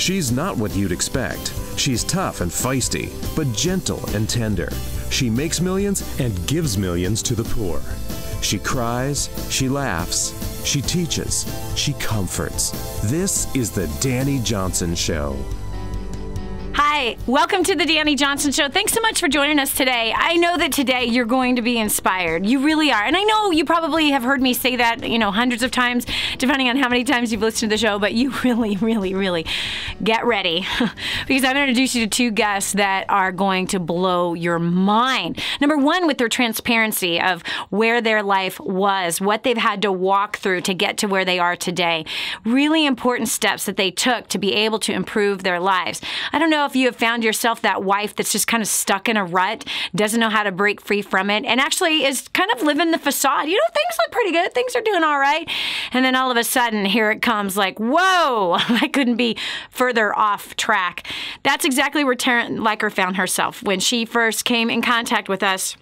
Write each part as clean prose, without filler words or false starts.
She's not what you'd expect. She's tough and feisty, but gentle and tender. She makes millions and gives millions to the poor. She cries, she laughs, she teaches, she comforts. This is the Dani Johnson Show. Hi, welcome to the Dani Johnson Show. Thanks so much for joining us today. I know that today you're going to be inspired. You really are. And I know you probably have heard me say that, hundreds of times, depending on how many times you've listened to the show, but you really get ready because I'm going to introduce you to two guests that are going to blow your mind. Number one, with their transparency of where their life was, what they've had to walk through to get to where they are today. Really important steps that they took to be able to improve their lives. I don't know if you have found yourself that wife that's just kind of stuck in a rut, doesn't know how to break free from it, and actually is kind of living the facade. Things look pretty good. Things are doing all right. And then all of a sudden, here it comes like, whoa, I couldn't be further off track. That's exactly where Taryn Leiker found herself when she first came in contact with us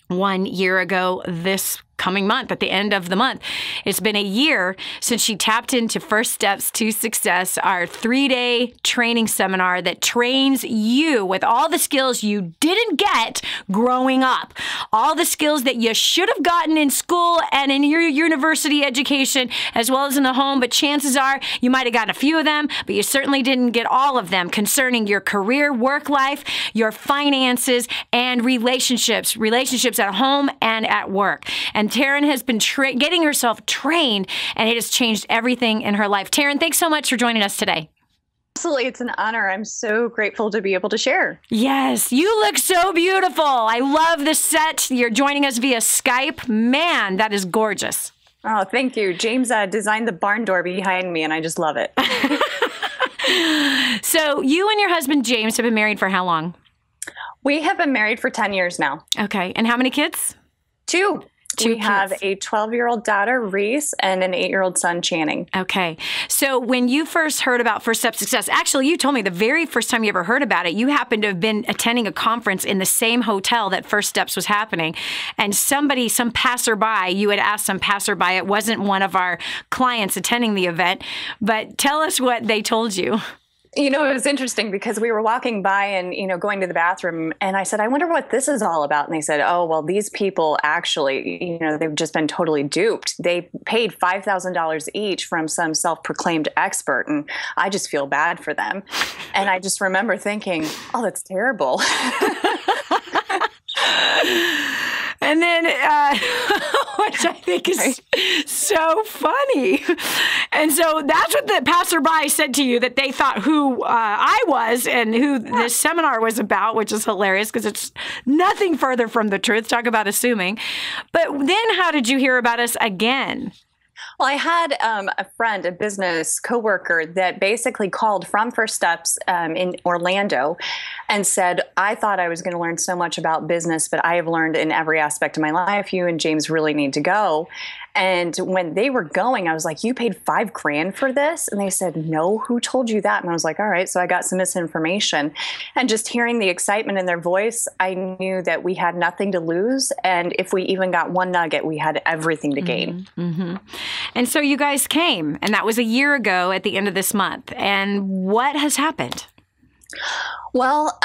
1 year ago this coming month, at the end of the month. It's been a year since she tapped into First Steps to Success, our 3-day training seminar that trains you with all the skills you didn't get growing up, all the skills that you should have gotten in school and in your university education, as well as in the home, but chances are you might have gotten a few of them, but you certainly didn't get all of them concerning your career, work life, your finances, and relationships at home and at work. And Taryn has been getting herself trained, and it has changed everything in her life. Taryn, thanks so much for joining us today. Absolutely. It's an honor. I'm so grateful to be able to share. Yes, you look so beautiful. I love the set. You're joining us via Skype. Man, that is gorgeous. Oh, thank you. James designed the barn door behind me, and I just love it. So you and your husband, James, have been married for how long? We have been married for 10 years now. Okay. And how many kids? Two. We kids. have a 12-year-old daughter, Reese, and an 8-year-old son, Channing. Okay. So when you first heard about First Step Success, actually, you told me the very first time you ever heard about it, you happened to have been attending a conference in the same hotel that First Steps was happening. And some passerby, you had asked some passerby, it wasn't one of our clients attending the event, but tell us what they told you. It was interesting because we were walking by and, going to the bathroom, and I said, I wonder what this is all about. And they said, oh, well, these people actually, they've just been totally duped. They paid $5,000 each from some self-proclaimed expert, and I just feel bad for them. And I just remember thinking, oh, that's terrible. And then, which I think is so funny. And so that's what the passerby said to you, that they thought who I was and who this seminar was about, which is hilarious because it's nothing further from the truth. Talk about assuming. But then how did you hear about us again? Well, I had a friend, a business coworker that basically called from First Steps in Orlando and said, I thought I was going to learn so much about business, but I have learned in every aspect of my life. You and James really need to go. And when they were going, I was like, you paid $5,000 for this? And they said, no, who told you that? And I was like, all right. So I got some misinformation. And just hearing the excitement in their voice, I knew that we had nothing to lose. And if we even got one nugget, we had everything to gain. Mm-hmm. And so you guys came, and that was a year ago at the end of this month. And what has happened? Well,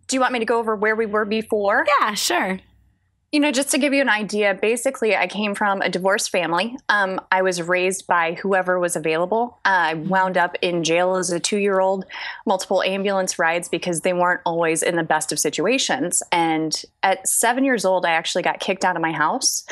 do you want me to go over where we were before? Yeah, sure. Just to give you an idea, basically, I came from a divorced family. I was raised by whoever was available. I wound up in jail as a 2-year-old, multiple ambulance rides because they weren't always in the best of situations. And at 7 years old, I actually got kicked out of my house,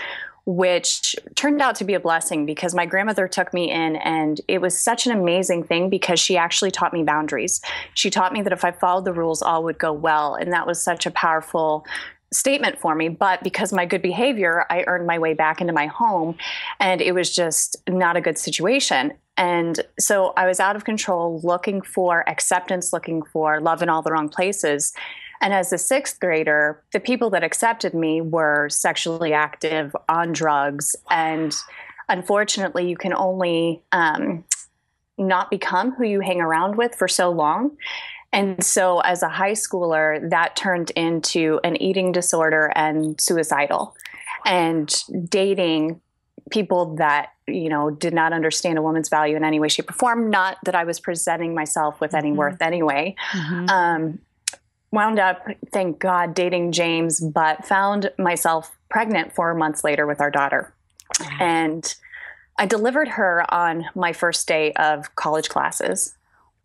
which turned out to be a blessing because my grandmother took me in, and it was such an amazing thing because she actually taught me boundaries. She taught me that if I followed the rules, all would go well. And that was such a powerful statement for me. But because of my good behavior, I earned my way back into my home, and it was just not a good situation. And so I was out of control, looking for acceptance, looking for love in all the wrong places. And as a 6th grader, the people that accepted me were sexually active, on drugs. And unfortunately, you can only not become who you hang around with for so long. And so as a high schooler, that turned into an eating disorder and suicidal, and dating people that did not understand a woman's value in any way, shape, or form. Not that I was presenting myself with any worth anyway. Wound up, thank God, dating James, but found myself pregnant 4 months later with our daughter. And I delivered her on my first day of college classes.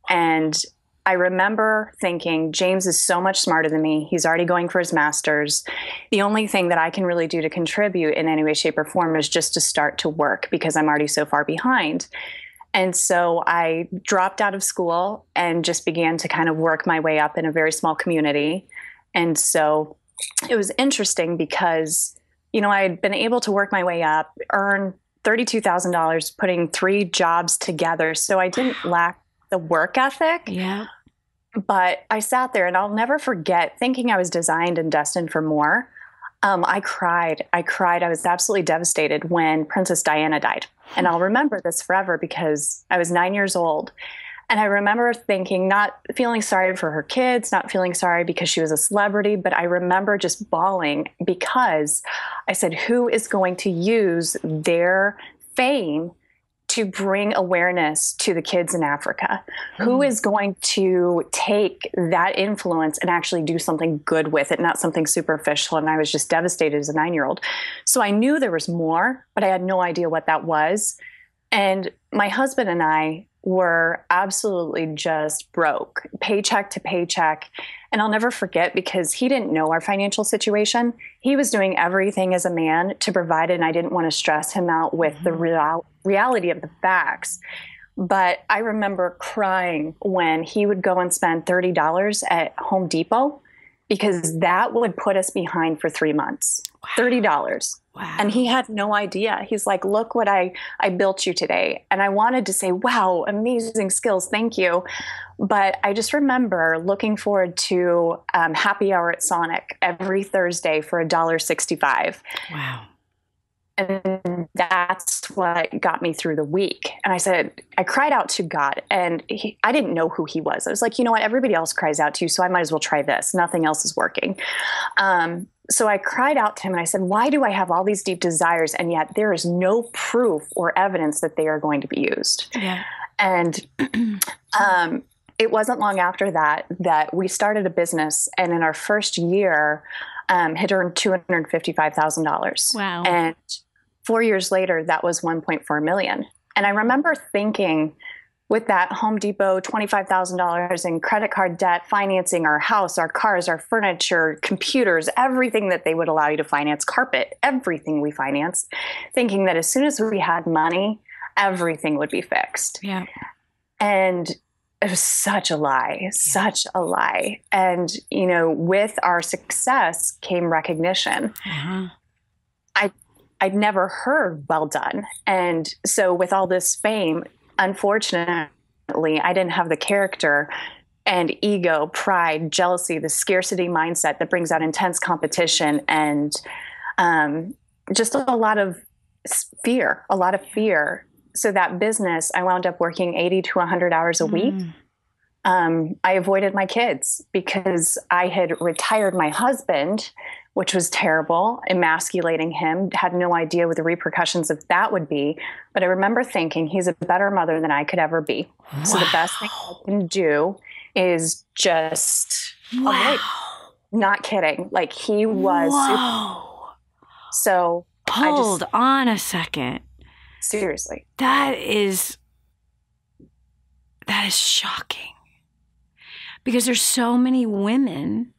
And I remember thinking, James is so much smarter than me. He's already going for his master's. The only thing that I can really do to contribute in any way, shape, or form is just to start to work because I'm already so far behind. And so I dropped out of school and just began to kind of work my way up in a very small community. And so it was interesting because, I had been able to work my way up, earn $32,000, putting 3 jobs together. So I didn't lack the work ethic. Yeah. But I sat there and I'll never forget thinking I was designed and destined for more. I cried. I was absolutely devastated when Princess Diana died. And I'll remember this forever because I was 9 years old. And I remember thinking, not feeling sorry for her kids, not feeling sorry because she was a celebrity, but I remember just bawling because I said, who is going to use their fame to bring awareness to the kids in Africa? Who is going to take that influence and actually do something good with it, not something superficial? And I was just devastated as a 9-year-old. So I knew there was more, but I had no idea what that was. And my husband and I were absolutely just broke, paycheck to paycheck. And I'll never forget because he didn't know our financial situation. He was doing everything as a man to provide it, and I didn't want to stress him out with the reality of the facts. But I remember crying when he would go and spend $30 at Home Depot because that would put us behind for 3 months. Wow. $30. Wow. And he had no idea. He's like, look what I built you today. And I wanted to say, wow, amazing skills. Thank you. But I just remember looking forward to happy hour at Sonic every Thursday for $1.65. Wow. And that's what got me through the week. And I cried out to God, and I didn't know who he was. I was like, you know what? Everybody else cries out to you, so I might as well try this. Nothing else is working. So I cried out to him and I said, why do I have all these deep desires and yet there is no proof or evidence that they are going to be used? Yeah. And it wasn't long after that we started a business, and in our first year had earned $255,000. Wow. And 4 years later, that was $1.4 million. And I remember thinking, with that Home Depot, $25,000 in credit card debt, financing our house, our cars, our furniture, computers, everything that they would allow you to finance, carpet, everything we financed, thinking that as soon as we had money, everything would be fixed. Yeah. And it was such a lie, such a lie. And, with our success came recognition. Uh-huh. I'd never heard well done. And so with all this fame, unfortunately, I didn't have the character and ego, pride, jealousy, the scarcity mindset that brings out intense competition and just a lot of fear. So that business, I wound up working 80 to 100 hours a week. I avoided my kids because I had retired my husband, which was terrible, emasculating him, had no idea what the repercussions of that would be. But I remember thinking he's a better mother than I could ever be. Wow. So the best thing I can do is just, not kidding. Like he was. So hold on a second. Seriously. That is shocking. Because there's so many women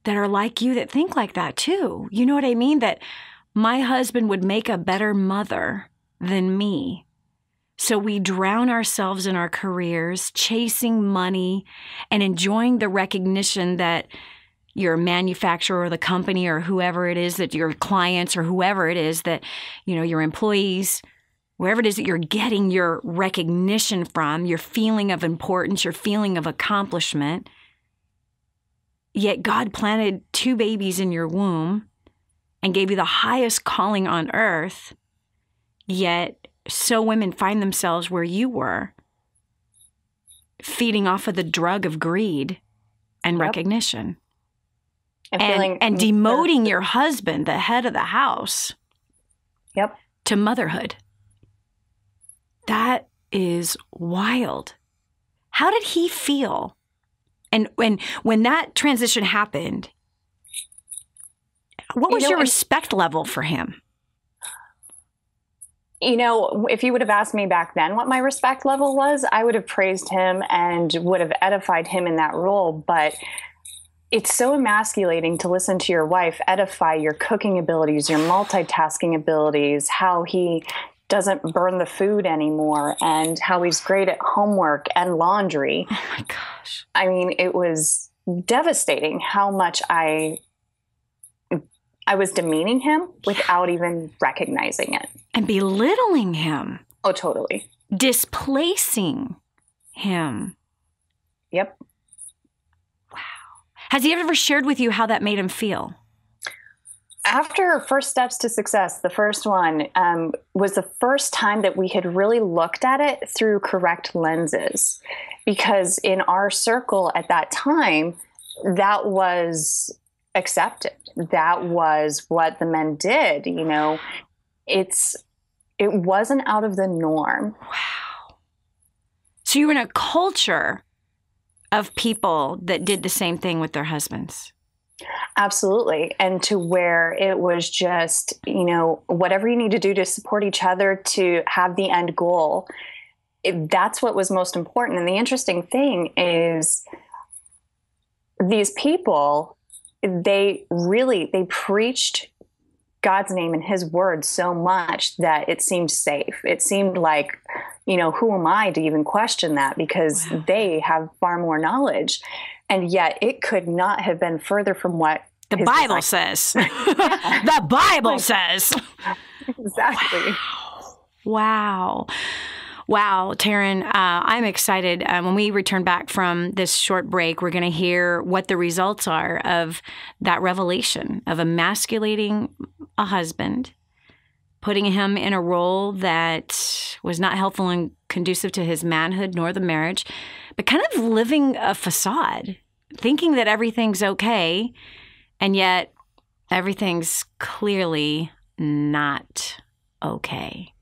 that are like you that think like that too. You know what I mean? That my husband would make a better mother than me. So we drown ourselves in our careers, chasing money and enjoying the recognition that your manufacturer or the company or whoever it is, that your clients or whoever it is that, your employees, wherever it is that you're getting your recognition from, your feeling of importance, your feeling of accomplishment. Yet God planted 2 babies in your womb and gave you the highest calling on earth. Yet so women find themselves where you were, feeding off of the drug of greed and recognition. And demoting your husband, the head of the house, to motherhood. That is wild. How did he feel? And when that transition happened, what was your respect level for him? If you would have asked me back then what my respect level was, I would have praised him and would have edified him in that role. But it's so emasculating to listen to your wife edify your cooking abilities, your multitasking abilities, how he doesn't burn the food anymore, and how he's great at homework and laundry. Oh my gosh. I mean, it was devastating how much I was demeaning him without even recognizing it. And belittling him. Oh, totally. Displacing him. Yep. Wow. Has he ever shared with you how that made him feel? After First Steps to Success, the first one was the first time that we had really looked at it through correct lenses. Because in our circle at that time, that was accepted. That was what the men did. It wasn't out of the norm. Wow. So you were in a culture of people that did the same thing with their husbands. Absolutely. And to where it was just, whatever you need to do to support each other to have the end goal, that's what was most important. And the interesting thing is these people, they preached God's name and his word so much that it seemed safe. It seemed like, who am I to even question that? Because they have far more knowledge. And yet it could not have been further from what the Bible says. The Bible says. Exactly. Wow. Wow, Taryn, I'm excited. When we return back from this short break, we're going to hear what the results are of that revelation of emasculating a husband, putting him in a role that was not helpful and conducive to his manhood nor the marriage, but kind of living a facade, thinking that everything's okay, and yet everything's clearly not okay.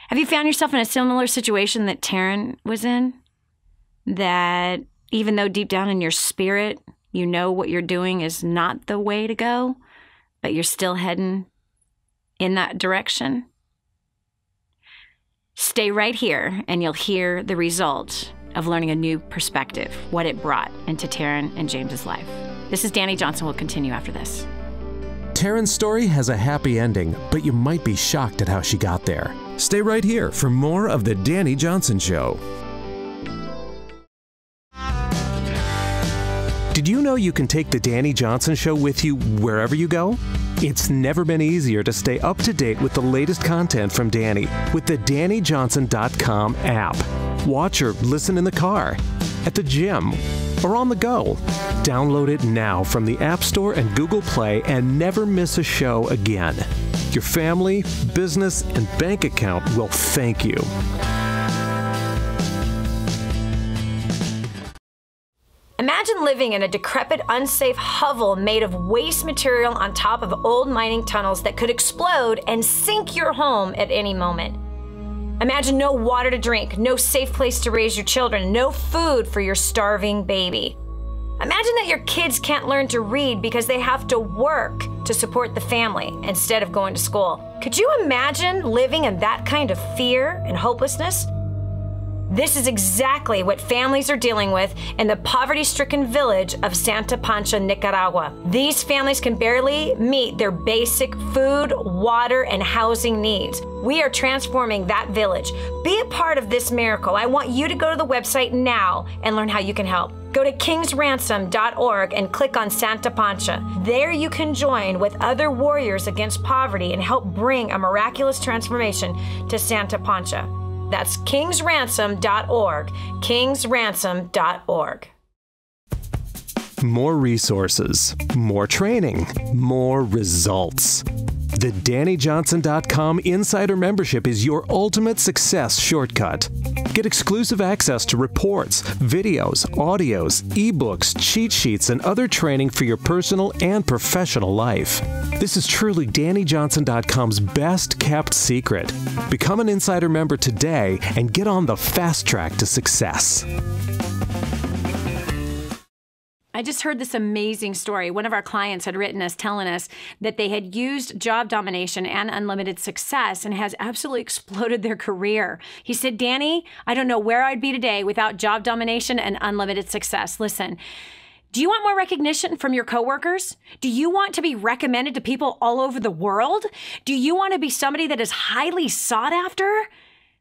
Have you found yourself in a similar situation that Taryn was in? That even though deep down in your spirit, you know what you're doing is not the way to go, but you're still heading in that direction? Stay right here and you'll hear the result of learning a new perspective, what it brought into Taryn and James's life. This is Dani Johnson. We'll continue after this. Taryn's story has a happy ending, but you might be shocked at how she got there. Stay right here for more of The Dani Johnson Show. Did you know you can take The Dani Johnson Show with you wherever you go? It's never been easier to stay up to date with the latest content from Dani with the DaniJohnson.com app. Watch or listen in the car, at the gym, or on the go. Download it now from the App Store and Google Play and never miss a show again. Your family, business, and bank account will thank you. Imagine living in a decrepit, unsafe hovel made of waste material on top of old mining tunnels that could explode and sink your home at any moment. Imagine no water to drink, no safe place to raise your children, no food for your starving baby. Imagine that your kids can't learn to read because they have to work to support the family instead of going to school. Could you imagine living in that kind of fear and hopelessness? This is exactly what families are dealing with in the poverty-stricken village of Santa Pancha, Nicaragua. These families can barely meet their basic food, water, and housing needs. We are transforming that village. Be a part of this miracle. I want you to go to the website now and learn how you can help. Go to kingsransom.org and click on Santa Pancha. There you can join with other warriors against poverty and help bring a miraculous transformation to Santa Pancha. That's kingsransom.org, kingsransom.org. More resources, more training, more results. The DaniJohnson.com Insider membership is your ultimate success shortcut. Get exclusive access to reports, videos, audios, ebooks, cheat sheets, and other training for your personal and professional life. This is truly DaniJohnson.com's best kept secret. Become an Insider member today and get on the fast track to success. I just heard this amazing story. One of our clients had written us telling us that they had used job domination and unlimited success and has absolutely exploded their career. He said, Dani, I don't know where I'd be today without job domination and unlimited success. Listen, do you want more recognition from your coworkers? Do you want to be recommended to people all over the world? Do you want to be somebody that is highly sought after?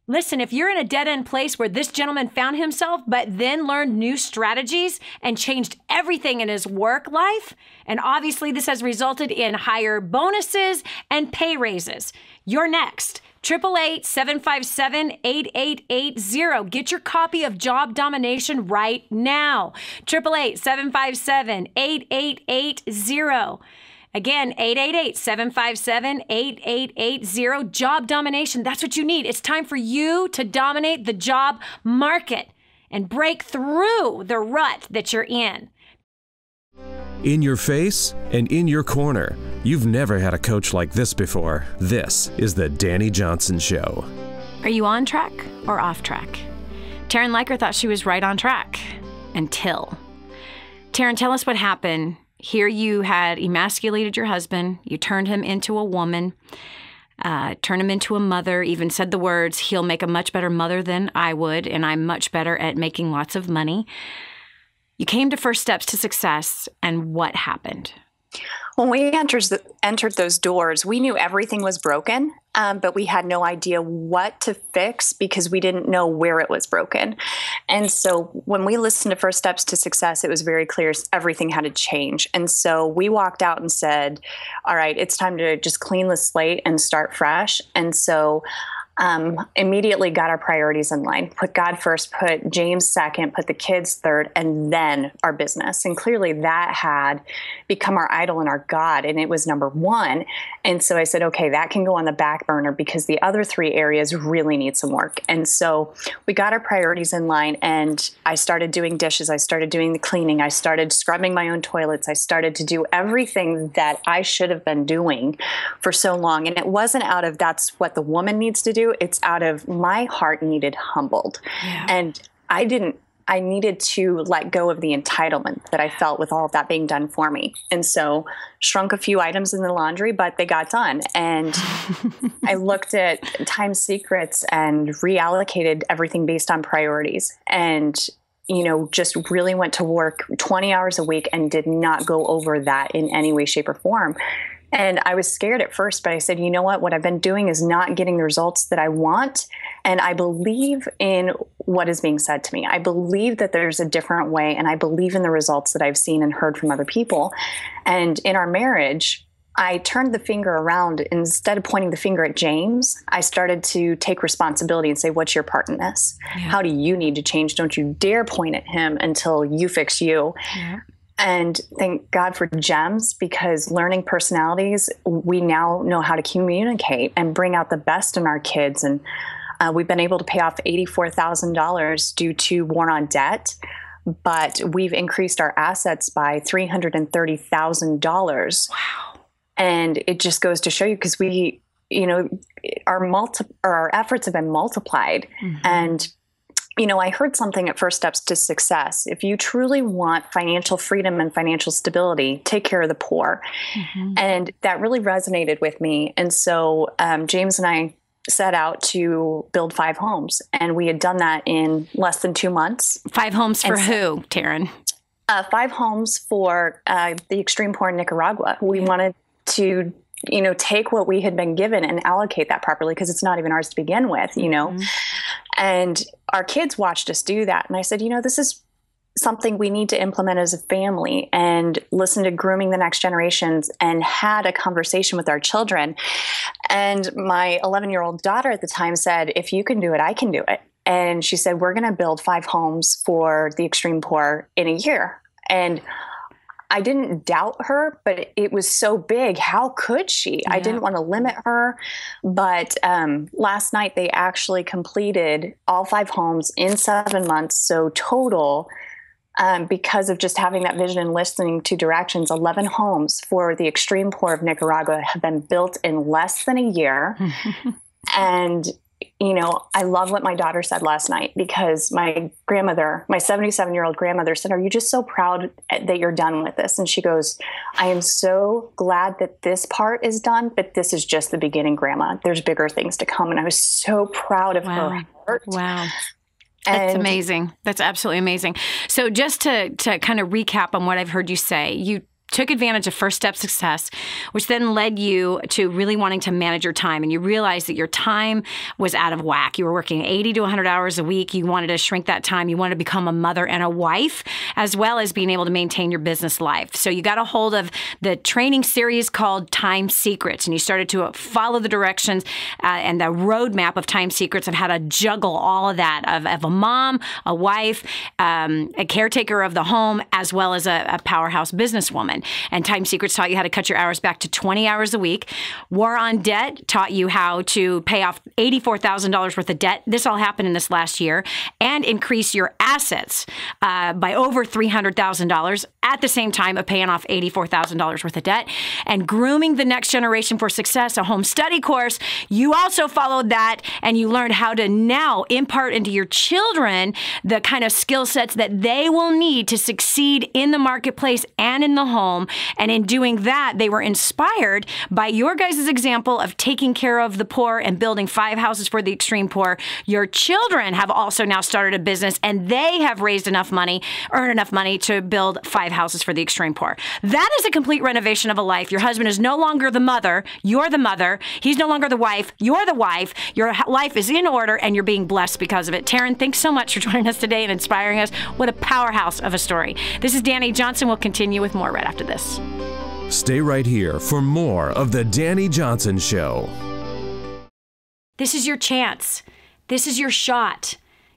Listen, if you're in a dead-end place where this gentleman found himself, but then learned new strategies and changed everything in his work life, and obviously this has resulted in higher bonuses and pay raises, you're next. 888-757-8880. Get your copy of Job Domination right now. 888-757-8880. Again, 888-757-8880. Job domination. That's what you need. It's time for you to dominate the job market and break through the rut that you're in. In your face and in your corner. You've never had a coach like this before. This is the Dani Johnson Show. Are you on track or off track? Taryn Leiker thought she was right on track until. Taryn, tell us what happened. Here you had emasculated your husband. You turned him into a woman, turned him into a mother, even said the words, he'll make a much better mother than I would, and I'm much better at making lots of money. You came to First Steps to Success, and what happened? When we entered those doors, we knew everything was broken, but we had no idea what to fix because we didn't know where it was broken. And so when we listened to First Steps to Success, it was very clear everything had to change. And so we walked out and said, all right, it's time to just clean the slate and start fresh. And so immediately got our priorities in line, put God first, put James second, put the kids third, and then our business. And clearly that had become our idol and our God, and it was number one. And so I said, okay, that can go on the back burner because the other three areas really need some work. And so we got our priorities in line, and I started doing dishes. I started doing the cleaning. I started scrubbing my own toilets. I started to do everything that I should have been doing for so long. And it wasn't out of that's what the woman needs to do. It's out of my heart needed humbled. Yeah. And I needed to let go of the entitlement that I felt with all of that being done for me. And so shrunk a few items in the laundry, but they got done. And I looked at time secrets and reallocated everything based on priorities. And just really went to work 20 hours a week and did not go over that in any way, shape, or form. And I was scared at first, but I said, you know what I've been doing is not getting the results that I want. And I believe in what is being said to me. I believe that there's a different way, and I believe in the results that I've seen and heard from other people. And in our marriage, I turned the finger around. Instead of pointing the finger at James, I started to take responsibility and say, what's your part in this? Yeah. How do you need to change? Don't you dare point at him until you fix you. Yeah. And thank God for GEMS, because learning personalities, we now know how to communicate and bring out the best in our kids. And we've been able to pay off $84,000 due to war on debt, but we've increased our assets by $330,000. Wow. And it just goes to show you, because we, our efforts have been multiplied. Mm-hmm. And I heard something at First Steps to Success. If you truly want financial freedom and financial stability, take care of the poor. Mm-hmm. And that really resonated with me. And so James and I set out to build 5 homes. And we had done that in less than 2 months. 5 homes for who, Taryn? 5 homes for the extreme poor in Nicaragua. We wanted to take what we had been given and allocate that properly, because it's not even ours to begin with, Mm-hmm. And our kids watched us do that. And I said, this is something we need to implement as a family, and listen to grooming the next generations, and had a conversation with our children. And my 11-year-old daughter at the time said, if you can do it, I can do it. And she said, we're going to build 5 homes for the extreme poor in a year. And I didn't doubt her, but it was so big. How could she? Yeah. I didn't want to limit her. But last night they actually completed all 5 homes in 7 months. So total, because of just having that vision and listening to directions, 11 homes for the extreme poor of Nicaragua have been built in less than a year. And you know, I love what my daughter said last night, because my grandmother, my 77-year-old grandmother said, "Are you just so proud that you're done with this?" And she goes, "I am so glad that this part is done, but this is just the beginning, Grandma. There's bigger things to come." And I was so proud of her heart. Wow. That's amazing. That's absolutely amazing. So just to kind of recap on what I've heard you say, you took advantage of first step success, which then led you to really wanting to manage your time. And you realized that your time was out of whack. You were working 80 to 100 hours a week. You wanted to shrink that time. You wanted to become a mother and a wife, as well as being able to maintain your business life. So you got a hold of the training series called Time Secrets, and you started to follow the directions and the roadmap of Time Secrets of how to juggle all of that of a mom, a wife, a caretaker of the home, as well as a powerhouse businesswoman. And Time Secrets taught you how to cut your hours back to 20 hours a week. War on Debt taught you how to pay off $84,000 worth of debt. This all happened in this last year. And increase your assets by over $300,000 at the same time of paying off $84,000 worth of debt. And Grooming the Next Generation for Success, a home study course. You also followed that, and you learned how to now impart into your children the kind of skill sets that they will need to succeed in the marketplace and in the home. And in doing that, they were inspired by your guys' example of taking care of the poor and building 5 houses for the extreme poor. Your children have also now started a business, and they have raised enough money, earned enough money to build 5 houses for the extreme poor. That is a complete renovation of a life. Your husband is no longer the mother. You're the mother. He's no longer the wife. You're the wife. Your life is in order, and you're being blessed because of it. Taryn, thanks so much for joining us today and inspiring us. What a powerhouse of a story. This is Dani Johnson. We'll continue with more right after this. Stay right here for more of The Dani Johnson Show. This is your chance. This is your shot.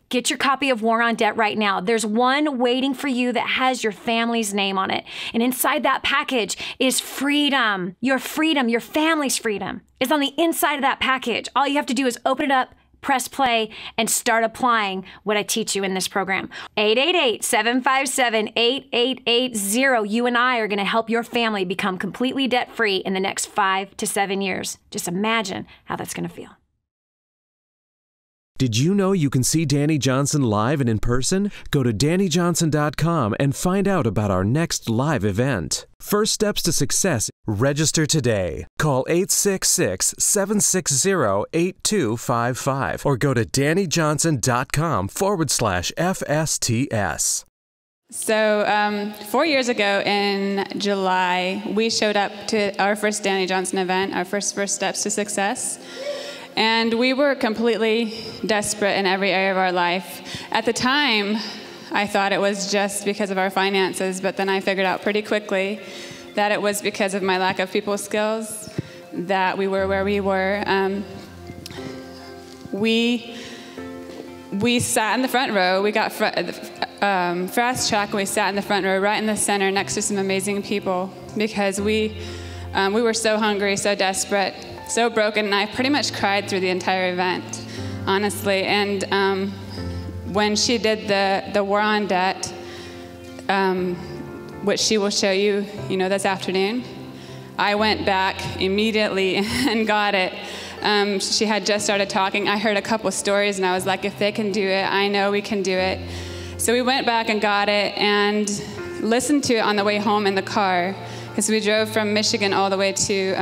Get your copy of War on Debt right now. There's one waiting for you that has your family's name on it. And inside that package is freedom. Your freedom, your family's freedom is on the inside of that package. All you have to do is open it up, press play, and start applying what I teach you in this program. 888-757-8880. You and I are going to help your family become completely debt-free in the next 5 to 7 years. Just imagine how that's going to feel. Did you know you can see Dani Johnson live and in person? Go to DaniJohnson.com and find out about our next live event. First steps to success. Register today. Call 866-760-8255 or go to DaniJohnson.com/FSTS. So 4 years ago in July, we showed up to our first Dani Johnson event, our first steps to success. And we were completely desperate in every area of our life. At the time, I thought it was just because of our finances, but then I figured out pretty quickly that it was because of my lack of people skills that we were where we were. We sat in the front row. We got fast track, and we sat in the front row right in the center next to some amazing people because we were so hungry, so desperate, so broken, and I pretty much cried through the entire event, honestly. And when she did the War on Debt, which she will show you, this afternoon, I went back immediately and got it. She had just started talking. I heard a couple stories, and I was like, if they can do it, I know we can do it. So we went back and got it and listened to it on the way home in the car, because we drove from Michigan all the way to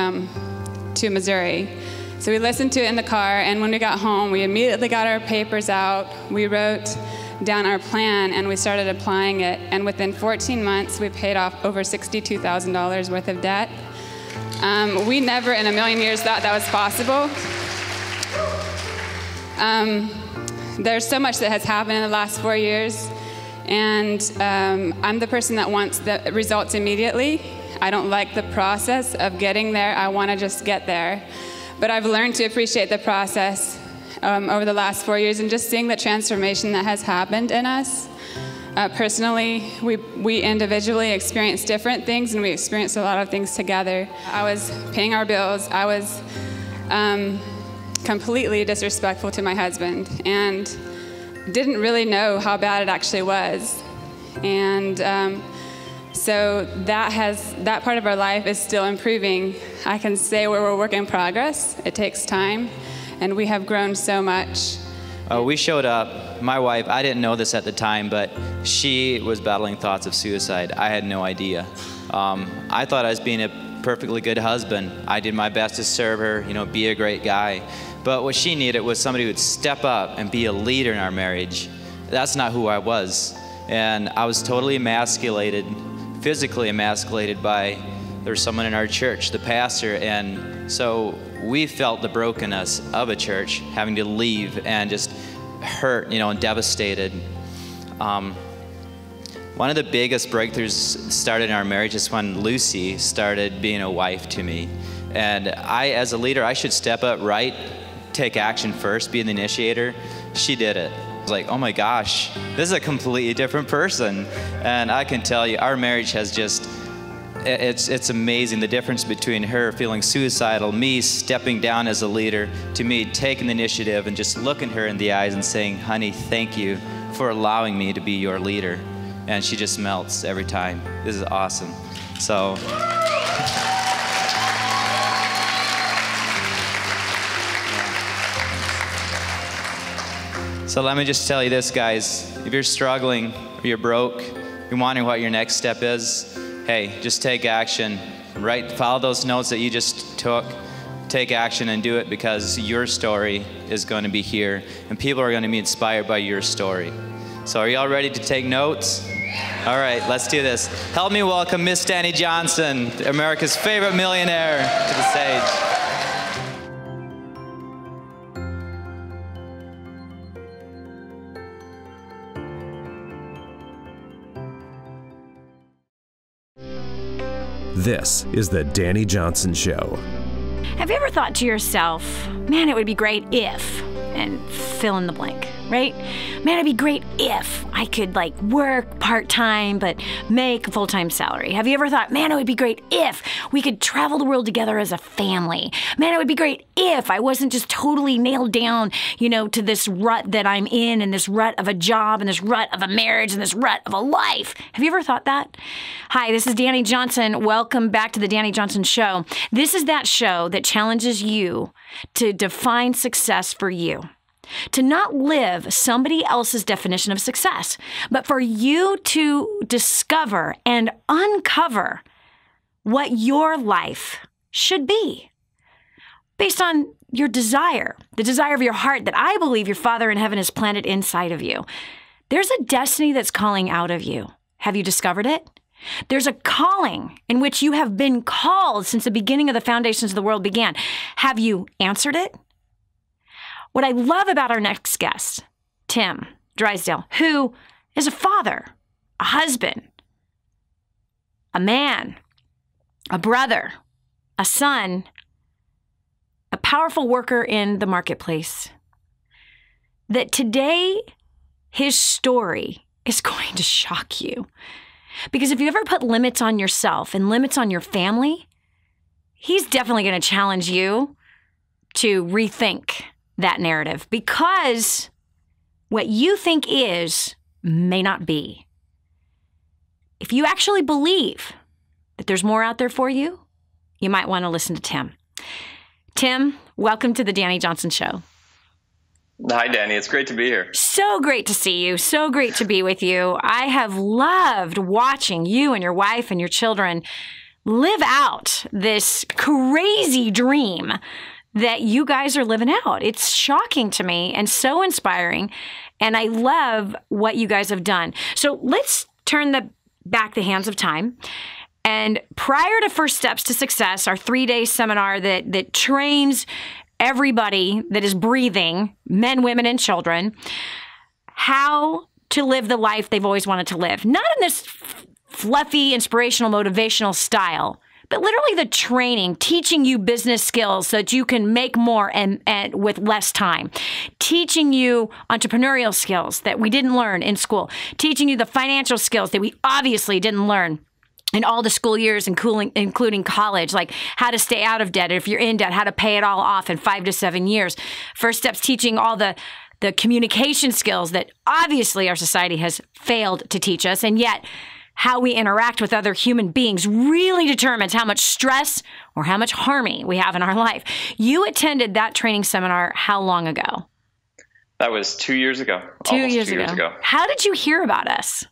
Missouri. So we listened to it in the car, and when we got home, we immediately got our papers out. We wrote down our plan, and we started applying it. And within 14 months, we paid off over $62,000 worth of debt. We never in a million years thought that was possible. There's so much that has happened in the last 4 years, and I'm the person that wants the results immediately. I don't like the process of getting there. I want to just get there. But I've learned to appreciate the process over the last 4 years, and just seeing the transformation that has happened in us. Personally, we individually experienced different things, and we experienced a lot of things together. I was paying our bills. I was completely disrespectful to my husband and didn't really know how bad it actually was. And so that part of our life is still improving. I can say we're a work in progress. It takes time, and we have grown so much. We showed up. My wife, I didn't know this at the time, but she was battling thoughts of suicide. I had no idea. I thought I was being a perfectly good husband. I did my best to serve her, be a great guy. But what she needed was somebody who would step up and be a leader in our marriage. That's not who I was. And I was totally emasculated, physically emasculated by, there was someone in our church, the pastor, and so we felt the brokenness of a church, having to leave and just hurt, and devastated. One of the biggest breakthroughs started in our marriage is when Lucy started being a wife to me. And I, as a leader, I should step up, right? Take action first, be the initiator. She did it. I was like, oh my gosh, this is a completely different person. And I can tell you, our marriage has just, it's amazing the difference between her feeling suicidal, me stepping down as a leader, to me taking the initiative and just looking her in the eyes and saying, honey, thank you for allowing me to be your leader. And she just melts every time. This is awesome. So. So let me just tell you this, guys. If you're struggling, or you're broke, you're wondering what your next step is, hey, just take action. Follow those notes that you just took. Take action and do it, because your story is going to be here, and people are going to be inspired by your story. So are you all ready to take notes? All right, let's do this. Help me welcome Miss Dani Johnson, America's favorite millionaire, to the stage. This is the Dani Johnson Show. Have you ever thought to yourself, man, it would be great if, and fill in the blank, right? Man, it'd be great if I could work part-time but make a full-time salary. Have you ever thought, man, it would be great if we could travel the world together as a family? Man, it would be great if I wasn't just totally nailed down, to this rut that I'm in, and this rut of a job, and this rut of a marriage, and this rut of a life. Have you ever thought that? Hi, this is Dani Johnson. Welcome back to the Dani Johnson Show. This is that show that challenges you to define success for you. To not live somebody else's definition of success, but for you to discover and uncover what your life should be based on your desire, the desire of your heart that I believe your Father in heaven has planted inside of you. There's a destiny that's calling out of you. Have you discovered it? There's a calling in which you have been called since the beginning of the foundations of the world began. Have you answered it? What I love about our next guest, Tim Drysdale, who is a father, a husband, a man, a brother, a son, a powerful worker in the marketplace, that today his story is going to shock you. Because if you ever put limits on yourself and limits on your family, he's definitely going to challenge you to rethink that narrative, because what you think is may not be. If you actually believe that there's more out there for you, you might want to listen to Tim. Tim, welcome to the Dani Johnson Show. Hi, Dani. It's great to be here. So great to see you. So great to be with you. I have loved watching you and your wife and your children live out this crazy dream that you guys are living out. It's shocking to me and so inspiring, and I love what you guys have done. So let's turn back the hands of time. And prior to First Steps to Success, our 3-day seminar that trains everybody that is breathing, men, women, and children, how to live the life they've always wanted to live. Not in this fluffy, inspirational, motivational style, but literally the training, teaching you business skills so that you can make more and with less time, teaching you entrepreneurial skills that we didn't learn in school, teaching you the financial skills that we obviously didn't learn in all the school years, including college, like how to stay out of debt. If you're in debt, how to pay it all off in 5 to 7 years. First Steps teaching all the communication skills that obviously our society has failed to teach us, and yet how we interact with other human beings really determines how much stress or how much harmony we have in our life. You attended that training seminar how long ago? That was 2 years ago. 2 years ago. How did you hear about us?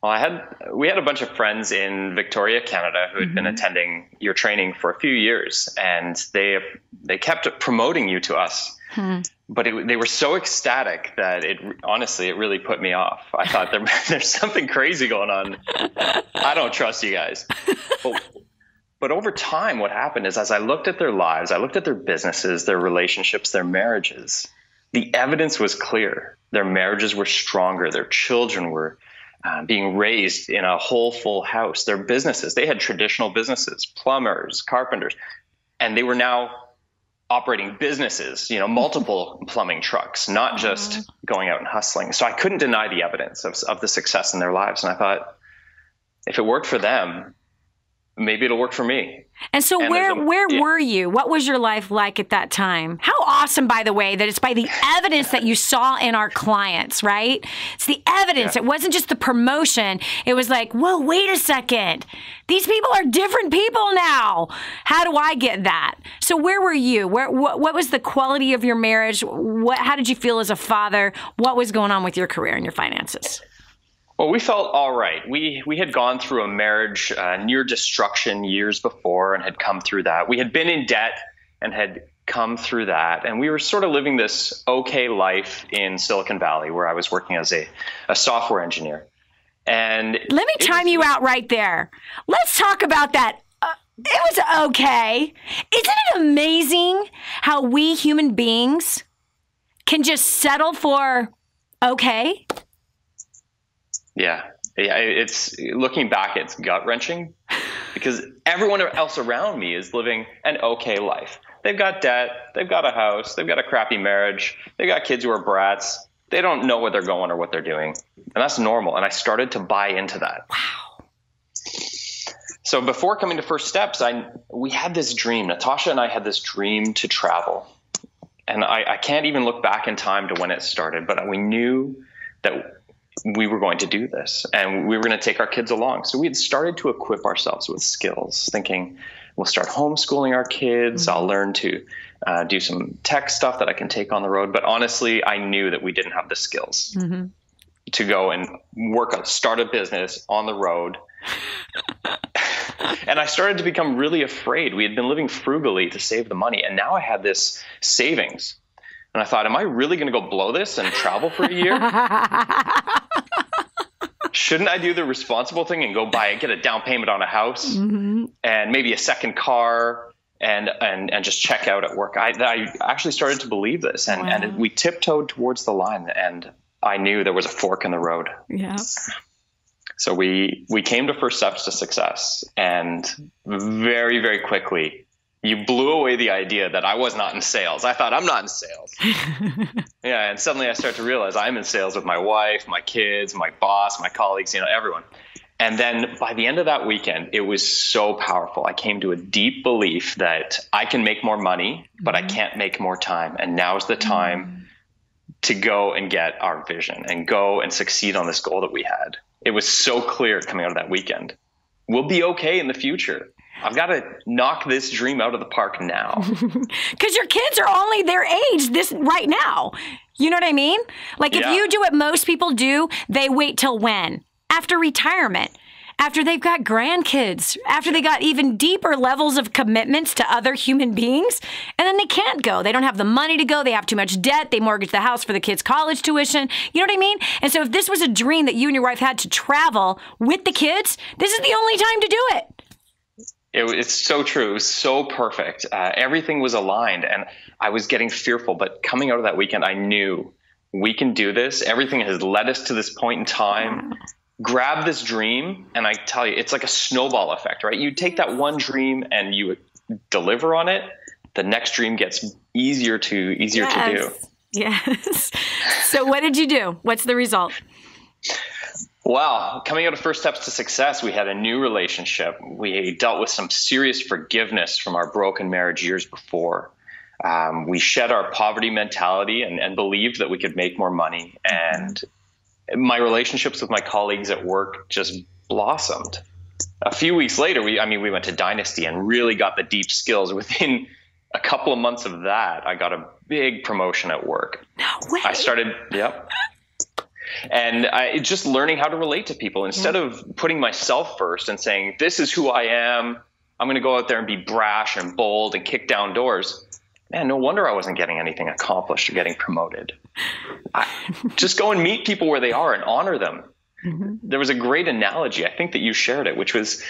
Well, we had a bunch of friends in Victoria, Canada, who had been attending your training for a few years, and they kept promoting you to us. But they were so ecstatic that it really put me off. I thought there's something crazy going on. I don't trust you guys. But over time, what happened is, as I looked at their lives, I looked at their businesses, their relationships, their marriages, the evidence was clear. Their marriages were stronger. Their children were being raised in a whole full house. Their businesses, they had traditional businesses, plumbers, carpenters, and they were now operating businesses, multiple plumbing trucks, not just going out and hustling. So I couldn't deny the evidence of the success in their lives. And I thought, if it worked for them, maybe it'll work for me. And so where were you? What was your life like at that time? How awesome, by the way, that it's by the evidence that you saw in our clients, right? It's the evidence. Yeah. It wasn't just the promotion. It was like, whoa, wait a second. These people are different people now. How do I get that? So where were you? What was the quality of your marriage? How did you feel as a father? What was going on with your career and your finances? Well, we felt all right. We had gone through a marriage near destruction years before and had come through that. We had been in debt and had come through that. And we were sort of living this okay life in Silicon Valley, where I was working as a software engineer. And let me time you out right there. Let's talk about that. It was okay. Isn't it amazing how we human beings can just settle for okay? Yeah, it's looking back, it's gut wrenching because everyone else around me is living an okay life. They've got debt, they've got a house, they've got a crappy marriage, they've got kids who are brats. They don't know where they're going or what they're doing. And that's normal. And I started to buy into that. Wow. So before coming to First Steps, we had this dream. Natasha and I had this dream to travel. And I can't even look back in time to when it started, but we knew that we were going to do this and we were going to take our kids along. So we had started to equip ourselves with skills, thinking we'll start homeschooling our kids. I'll learn to do some tech stuff that I can take on the road. But honestly, I knew that we didn't have the skills to go and start a business on the road. And I started to become really afraid. We had been living frugally to save the money. And now I had this savings. And I thought, am I really going to go blow this and travel for a year? Shouldn't I do the responsible thing and go get a down payment on a house and maybe a second car and just check out at work? I actually started to believe this, and we tiptoed towards the line, and I knew there was a fork in the road. Yeah. So we came to First Steps to Success, and very, very quickly, you blew away the idea that I was not in sales. I thought, I'm not in sales. Yeah, and suddenly I start to realize I'm in sales with my wife, my kids, my boss, my colleagues, everyone. And then by the end of that weekend, it was so powerful. I came to a deep belief that I can make more money, but I can't make more time. And now's the time to go and get our vision and go and succeed on this goal that we had. It was so clear coming out of that weekend. We'll be okay in the future. I've got to knock this dream out of the park now. Because your kids are only their age right now. You know what I mean? Like if you do what most people do, they wait till when? After retirement. After they've got grandkids. After they got even deeper levels of commitments to other human beings. And then they can't go. They don't have the money to go. They have too much debt. They mortgage the house for the kids' college tuition. You know what I mean? And so if this was a dream that you and your wife had to travel with the kids, this is the only time to do it. It's so true. It was so perfect. Everything was aligned, and I was getting fearful. But coming out of that weekend, I knew we can do this. Everything has led us to this point in time. grab this dream, and I tell you, it's like a snowball effect, right? You take that one dream and you deliver on it, the next dream gets easier to do. Yes. So what did you do? What's the result? Wow. Coming out of First Steps to Success, we had a new relationship. We dealt with some serious forgiveness from our broken marriage years before. We shed our poverty mentality and believed that we could make more money. And my relationships with my colleagues at work just blossomed. A few weeks later, we went to Dynasty and really got the deep skills. Within a couple of months of that, I got a big promotion at work. No way. I started, and just learning how to relate to people instead of putting myself first and saying, this is who I am. I'm going to go out there and be brash and bold and kick down doors. Man, no wonder I wasn't getting anything accomplished or getting promoted. Just go and meet people where they are and honor them. Mm-hmm. There was a great analogy, I think that you shared it, which was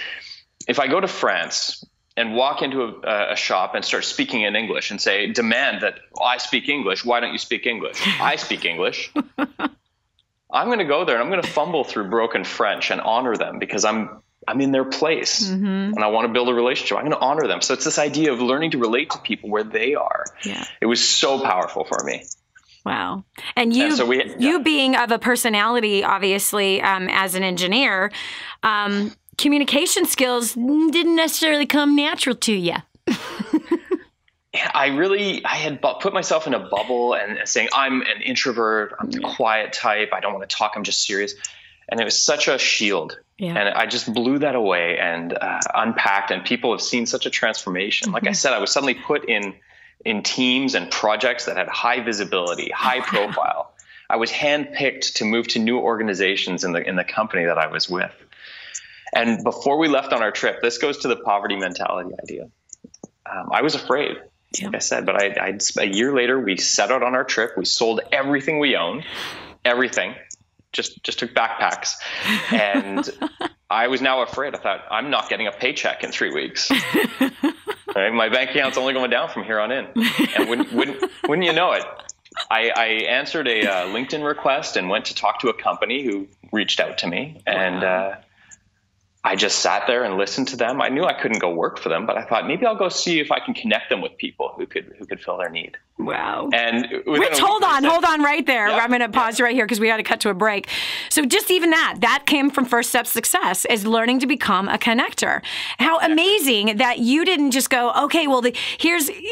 if I go to France and walk into a shop and start speaking in English and say, demand that I speak English, why don't you speak English? I speak English. I'm going to go there and I'm going to fumble through broken French and honor them because I'm in their place and I want to build a relationship. I'm going to honor them. So it's this idea of learning to relate to people where they are. Yeah. It was so powerful for me. Wow. And you being of a personality, obviously, as an engineer, communication skills didn't necessarily come natural to you. I had put myself in a bubble and saying, I'm an introvert, I'm the quiet type, I don't want to talk, I'm just serious. And it was such a shield. Yeah. And I just blew that away and unpacked, and people have seen such a transformation. Like I said, I was suddenly put in teams and projects that had high visibility, high profile. I was handpicked to move to new organizations in the company that I was with. And before we left on our trip, this goes to the poverty mentality idea. I was afraid, like I said, but a year later, we set out on our trip. We sold everything we owned, everything. Just took backpacks, and I was now afraid. I thought, I'm not getting a paycheck in 3 weeks. Right? My bank account's only going down from here on in. And wouldn't you know it, I answered a LinkedIn request and went to talk to a company who reached out to me, and I just sat there and listened to them. I knew I couldn't go work for them, but I thought maybe I'll go see if I can connect them with people who could fill their need. Wow. And Rich, hold on right there. Yeah, I'm going to pause you right here because we got to cut to a break. So just even that came from First Step Success, is learning to become a connector. How amazing that you didn't just go, okay, well,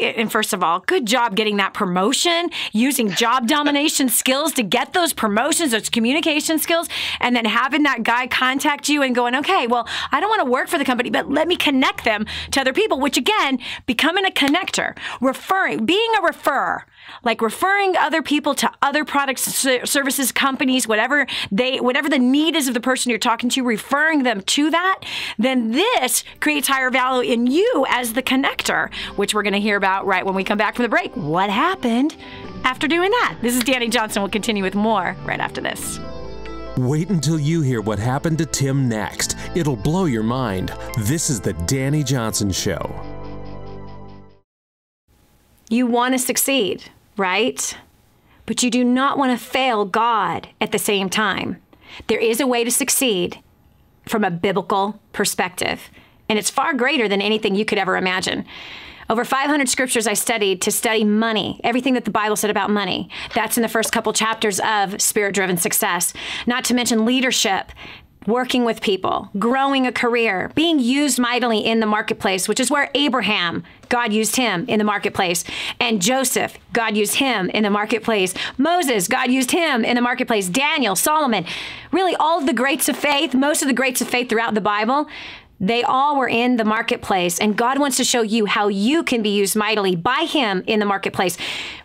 and first of all, good job getting that promotion, using job domination skills to get those promotions, those communication skills, and then having that guy contact you and going, okay, well, I don't want to work for the company, but let me connect them to other people, which again, becoming a connector, being a referrer, like referring other people to other products, services, companies, whatever the need is of the person you're talking to, referring them to that, then this creates higher value in you as the connector, which we're going to hear about right when we come back from the break. What happened after doing that? This is Dani Johnson. We'll continue with more right after this. Wait until you hear what happened to Tim next. It'll blow your mind. This is the Dani Johnson Show. You want to succeed, right? But you do not want to fail God at the same time. There is a way to succeed from a biblical perspective, and it's far greater than anything you could ever imagine. Over 500 scriptures I studied to study money, everything that the Bible said about money. That's in the first couple chapters of Spirit-Driven Success. Not to mention leadership, working with people, growing a career, being used mightily in the marketplace, which is where Abraham, God used him in the marketplace. And Joseph, God used him in the marketplace. Moses, God used him in the marketplace. Daniel, Solomon, really all of the greats of faith, most of the greats of faith throughout the Bible, they all were in the marketplace, and God wants to show you how you can be used mightily by him in the marketplace.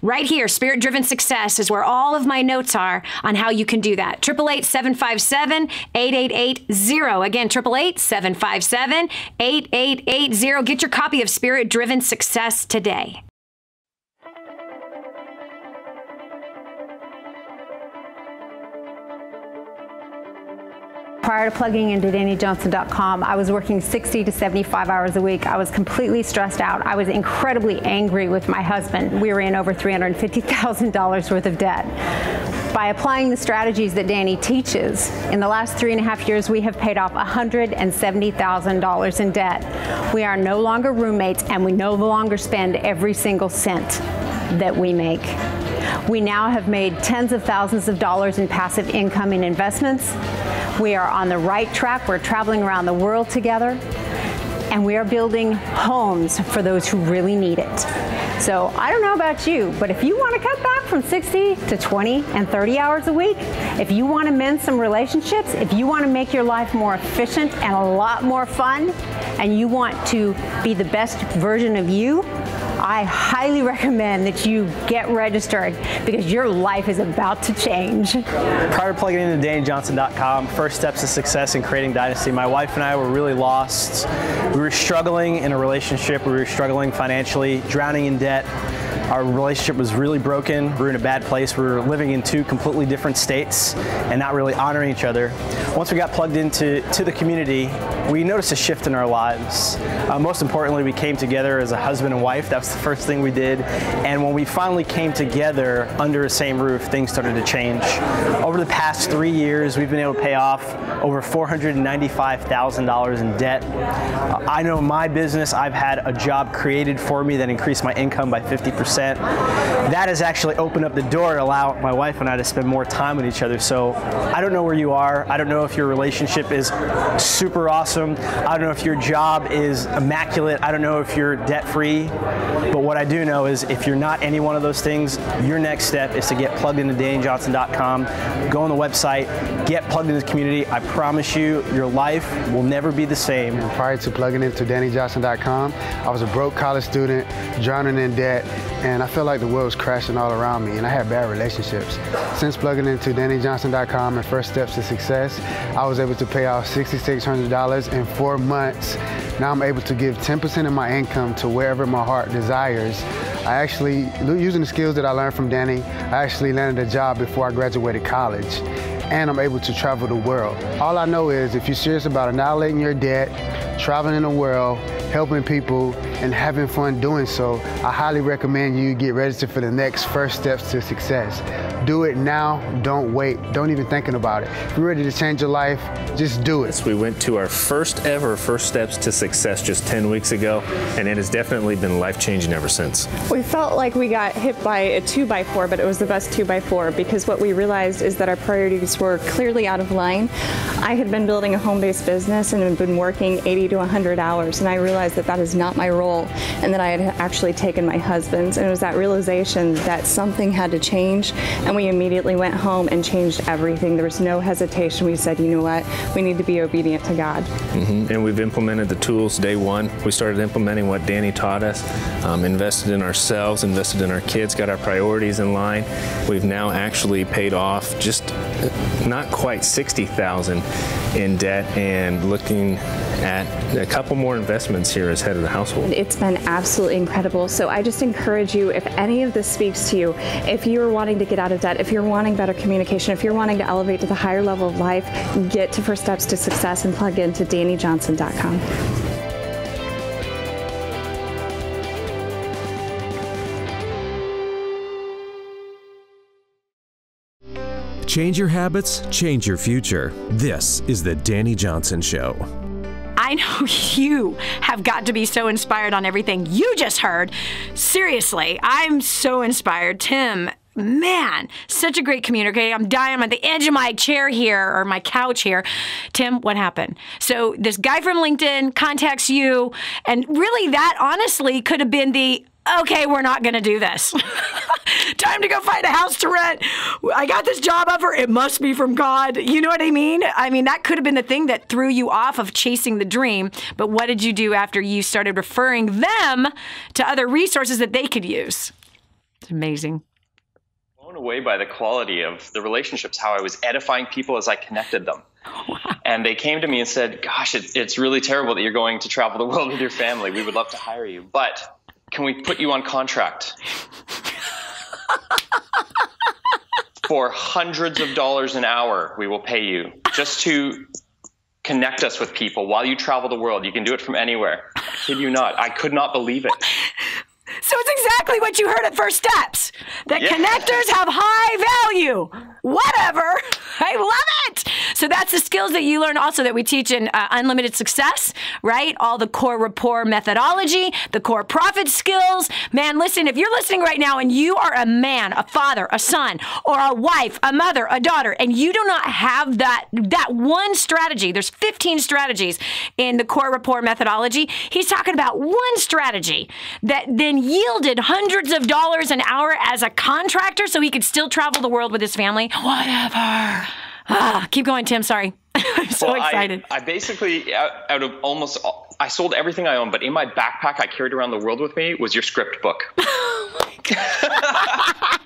Right here, Spirit-Driven Success is where all of my notes are on how you can do that. 888-757-8880. Again, 888-757-8880. Get your copy of Spirit-Driven Success today. Prior to plugging into DaniJohnson.com, I was working 60 to 75 hours a week. I was completely stressed out. I was incredibly angry with my husband. We were in over $350,000 worth of debt. By applying the strategies that Dani teaches, in the last 3.5 years, we have paid off $170,000 in debt. We are no longer roommates, and we no longer spend every single cent that we make. We now have made tens of thousands of dollars in passive income in investments. We are on the right track. We're traveling around the world together, and we are building homes for those who really need it. So I don't know about you, but if you want to cut back from 60 to 20 and 30 hours a week, if you want to mend some relationships, if you want to make your life more efficient and a lot more fun, and you want to be the best version of you, I highly recommend that you get registered because your life is about to change. Prior to plugging into DaniJohnson.com, first steps to success in creating dynasty, my wife and I were really lost. We were struggling in a relationship. We were struggling financially, drowning in debt. Our relationship was really broken. We were in a bad place. We were living in two completely different states and not really honoring each other. Once we got plugged into the community, we noticed a shift in our lives. Most importantly, we came together as a husband and wife. That was the first thing we did. And when we finally came together under the same roof, things started to change. Over the past 3 years, we've been able to pay off over $495,000 in debt. I know in my business, I've had a job created for me that increased my income by 50%. That has actually opened up the door to allow my wife and I to spend more time with each other. So I don't know where you are. I don't know if your relationship is super awesome. I don't know if your job is immaculate. I don't know if you're debt-free. But what I do know is if you're not any one of those things, your next step is to get plugged into DaniJohnson.com, go on the website, get plugged into the community. I promise you, your life will never be the same. And prior to plugging into DaniJohnson.com, I was a broke college student, drowning in debt, and I felt like the world was crashing all around me, and I had bad relationships. Since plugging into DaniJohnson.com and First Steps to Success, I was able to pay off $6,600 in 4 months. Now I'm able to give 10% of my income to wherever my heart desires. I actually, using the skills that I learned from Dani, I actually landed a job before I graduated college, and I'm able to travel the world. All I know is if you're serious about annihilating your debt, traveling in the world, helping people, and having fun doing so, I highly recommend you get registered for the next First Steps to Success. Do it now, don't wait, don't even thinking about it. If you're ready to change your life, just do it. We went to our first ever First Steps to Success just 10 weeks ago, and it has definitely been life-changing ever since. We felt like we got hit by a 2x4, but it was the best 2x4 because what we realized is that our priorities were clearly out of line. I had been building a home-based business and had been working 80 to 100 hours, and I realized that that is not my role, and that I had actually taken my husband's, and it was that realization that something had to change, and we immediately went home and changed everything. There was no hesitation. We said, you know what, we need to be obedient to God. And we've implemented the tools day one. We started implementing what Dani taught us, invested in ourselves, invested in our kids, got our priorities in line. We've now actually paid off just not quite $60,000 in debt and looking at a couple more investments here as head of the household. It's been absolutely incredible. So I just encourage you, if any of this speaks to you, if you're wanting to get out of debt, if you're wanting better communication, if you're wanting to elevate to the higher level of life, get to First Steps to Success and plug into DaniJohnson.com. Change your habits, change your future. This is the Dani Johnson Show. I know you have got to be so inspired on everything you just heard. Seriously, I'm so inspired. Tim, man, such a great communicator. I'm dying. I'm at the edge of my chair here, or my couch here. Tim, what happened? So this guy from LinkedIn contacts you, and really that honestly could have been the, okay, we're not going to do this. Time to go find a house to rent. I got this job offer. It must be from God. You know what I mean? I mean, that could have been the thing that threw you off of chasing the dream. But what did you do after you started referring them to other resources that they could use? It's amazing. Blown away by the quality of the relationships, how I was edifying people as I connected them. Wow. And they came to me and said, gosh, it's really terrible that you're going to travel the world with your family. We would love to hire you, but can we put you on contract? For hundreds of dollars an hour, we will pay you just to connect us with people while you travel the world. You can do it from anywhere. I kid you not. I could not believe it. So it's exactly what you heard at First Steps, that connectors have high value. whatever. I love it. So that's the skills that you learn also that we teach in Unlimited Success, right? All the core rapport methodology, the core profit skills. Man, listen, if you're listening right now and you are a man, a father, a son, or a wife, a mother, a daughter, and you do not have that one strategy, there's 15 strategies in the core rapport methodology. He's talking about one strategy that then yielded hundreds of dollars an hour as a contractor so he could still travel the world with his family. Whatever. Keep going, Tim. Sorry. I'm so excited. I basically, out of almost all, I sold everything I owned, but in my backpack I carried around the world with me was your script book. Oh my God.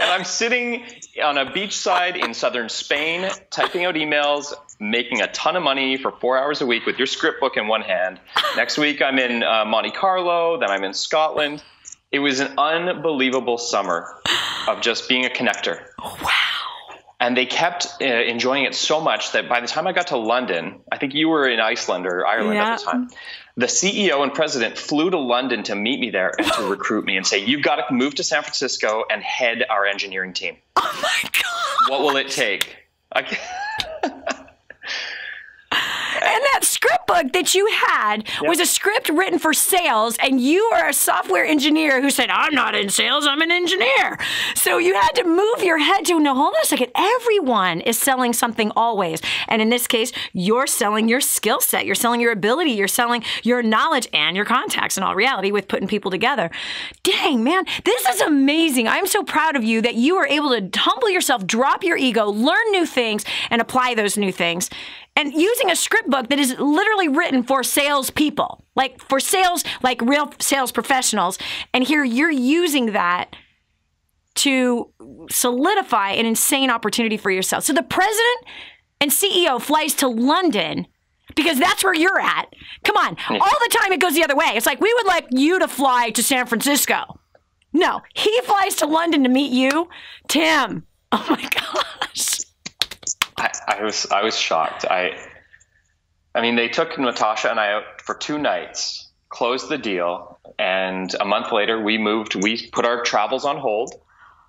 And I'm sitting on a beachside in southern Spain, typing out emails, making a ton of money for 4 hours a week with your script book in one hand. Next week I'm in Monte Carlo, then I'm in Scotland. It was an unbelievable summer of just being a connector. Wow. And they kept enjoying it so much that by the time I got to London, I think you were in Iceland or Ireland at the time, the CEO and president flew to London to meet me there and to recruit me and say, you've got to move to San Francisco and head our engineering team. Oh my God. What will it take? And that script book that you had was a script written for sales, and you are a software engineer who said, I'm not in sales, I'm an engineer. So you had to move your head to, no, hold on a second. Everyone is selling something always. And in this case, you're selling your skill set. You're selling your ability. You're selling your knowledge and your contacts in all reality with putting people together. Dang, man, this is amazing. I'm so proud of you that you were able to humble yourself, drop your ego, learn new things, and apply those new things. And using a script book that is literally written for salespeople, like for sales, like real sales professionals. And here you're using that to solidify an insane opportunity for yourself. So the president and CEO flies to London because that's where you're at. Come on. All the time it goes the other way. It's like, we would like you to fly to San Francisco. No, he flies to London to meet you. Tim. Oh my gosh. I was shocked. I mean, they took Natasha and I out for 2 nights, closed the deal, and a month later we put our travels on hold.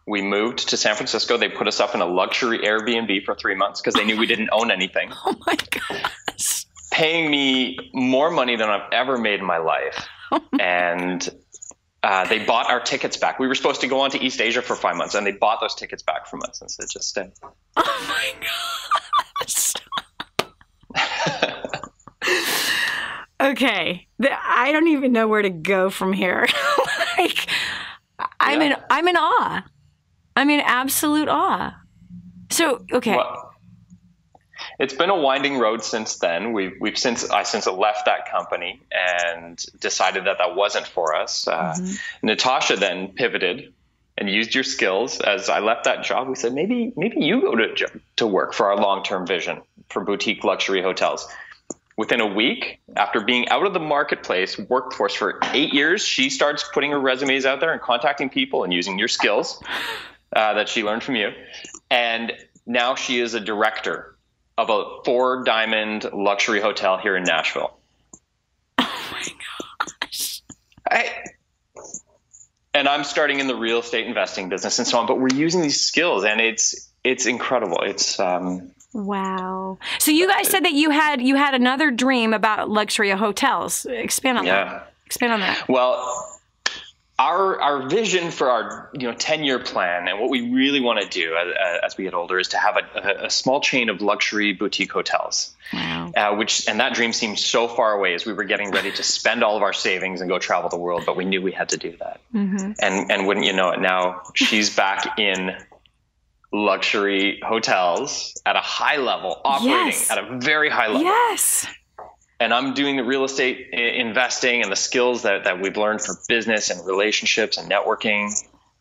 We moved to San Francisco. They put us up in a luxury Airbnb for 3 months because they knew we didn't own anything. Oh my gosh. Paying me more money than I've ever made in my life. And they bought our tickets back. We were supposed to go on to East Asia for 5 months, and they bought those tickets back from us and said, just stay. Oh my gosh. Okay. I don't even know where to go from here. I'm in awe. I'm in absolute awe. So, okay. Well, it's been a winding road since then. I since left that company and decided that wasn't for us. Natasha then pivoted and used your skills. As I left that job, we said, maybe you go to work for our long-term vision for boutique luxury hotels. Within a week, after being out of the marketplace workforce for 8 years, she starts putting her resumes out there and contacting people and using your skills that she learned from you. And now she is a director of a 4-diamond luxury hotel here in Nashville. Oh my gosh. And I'm starting in the real estate investing business and so on, but we're using these skills and it's incredible. It's wow. So you guys said that you had another dream about luxury hotels. Expand on that. Expand on that. Well, our vision for our 10-year plan and what we really want to do as we get older is to have a small chain of luxury boutique hotels. Wow. And that dream seemed so far away as we were getting ready to spend all of our savings and go travel the world, but we knew we had to do that. Mm-hmm. And wouldn't you know it, now she's back in luxury hotels at a high level, operating at a very high level. Yes. And I'm doing the real estate investing and the skills that we've learned for business and relationships and networking.